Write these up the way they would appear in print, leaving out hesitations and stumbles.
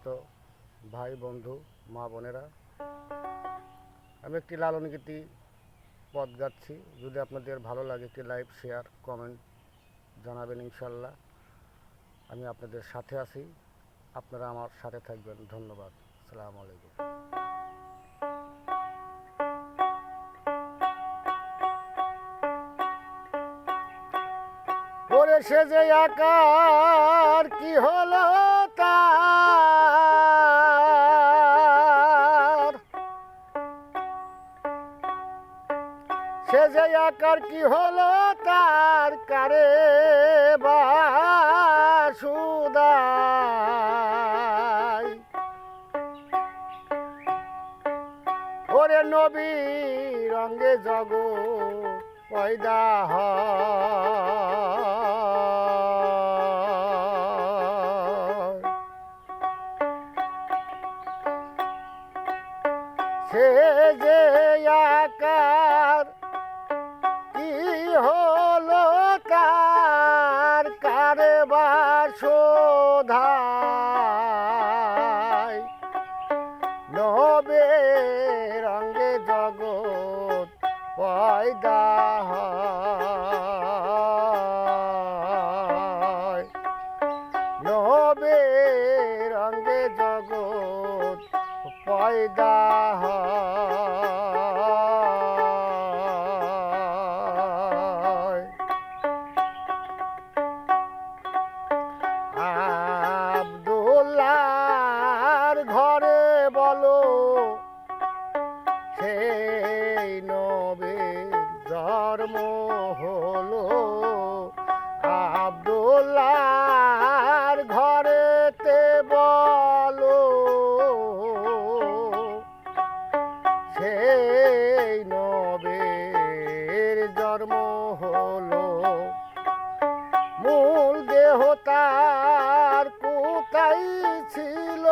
সমস্ত ভাই বন্ধু মা বোনেরা, আমি একটি লালন গীতি পদ গাচ্ছি। যদি আপনাদের ভালো লাগে একটি লাইক শেয়ার কমেন্ট জানাবেন। ইনশাল্লাহ আমি আপনাদের সাথে আছি, আপনারা আমার সাথে থাকবেন। ধন্যবাদ। আসসালামু আলাইকুম। ওরে সে যে আকার কি হলো তার, সে যে আকার কি হলো তার, কারে বাসুদাই। ওরে নবী রঙ্গে জগৎ পয়দা হয়, সে যে আকার কি হলো তার, কারে বাসুদাই। নবে রঙ্গে জগৎ পয়দা হয়, নবে রঙ্গে জগৎ পয়দা হয়। আব্দুল্লাহর ঘরে বলো সেই নবীর জন্ম হলো, আব্দুল্লাহর ঘরেতে বলো সেই নবীর জন্ম হলো। মূল দেহ তার কোথায় ছিল,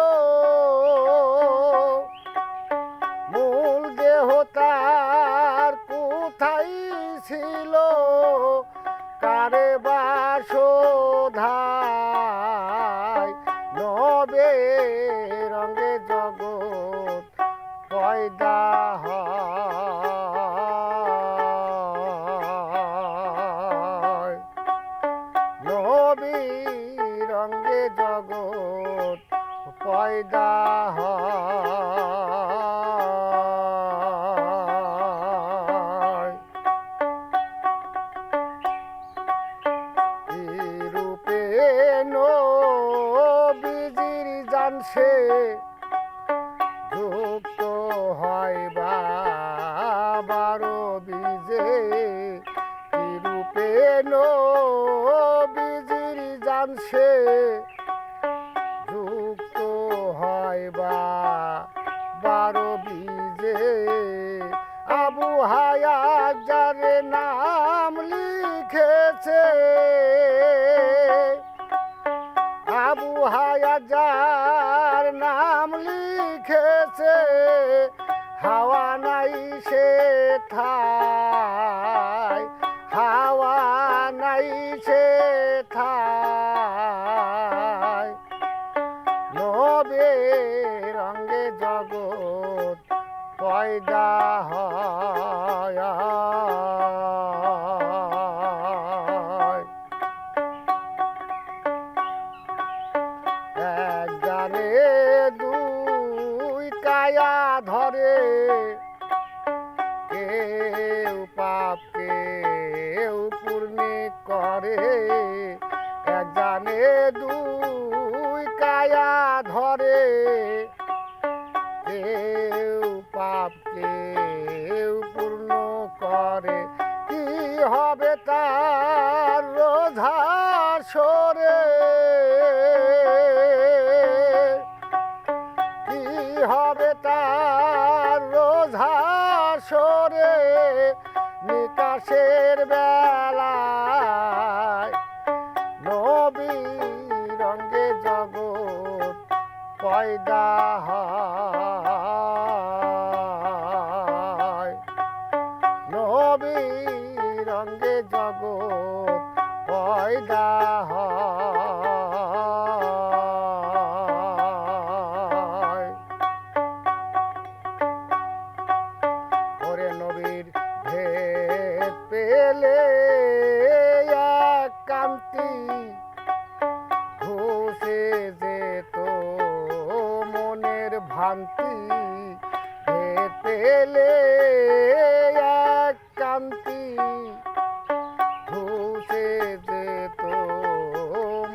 মূল দেহ তার কোথায় ছিল, কারে বাসুধায়। নবে রঙ্গে জগৎ পয়দা হয়, নবী রঙ্গে জগৎ পয়দা হয়। কি রূপে নবীজির জানসে যুক্ত হয় বাবার বীজে, কি রূপে নবীজির জানসে যুক্ত হয় বাবার বীজে। আবু হায়াত যার নাম লিখেছে, আবু হায়াত যার নাম লিখেছে, হাওয়া নাই সে ঠাই, হাওয়া নাই সে ঠাই। নবে রঙ্গে জগৎ পয়দা হয়, এক জানে দুই কায়া ধরে, কেউ পাপ কেউ পুণ্যি করে। এক জানে দুই কায়া ধরে, কেউ পাপ কেউ পূর্ণ করে। কি হবে তার রোজা সরে, কি হবে তার রোজা সরে, নিকাশের বেলায়। নবী রঙ্গে জগৎ পয়দা হয়, নবী রঙ্গে জগৎ পয়দা হয়। ধুসে যেত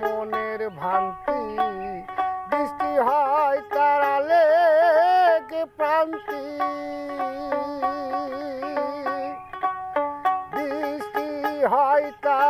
মনের ভ্রান্তি, বৃষ্টি হয় তাড়ালে কে প্রান্তি, বৃষ্টি হয় তা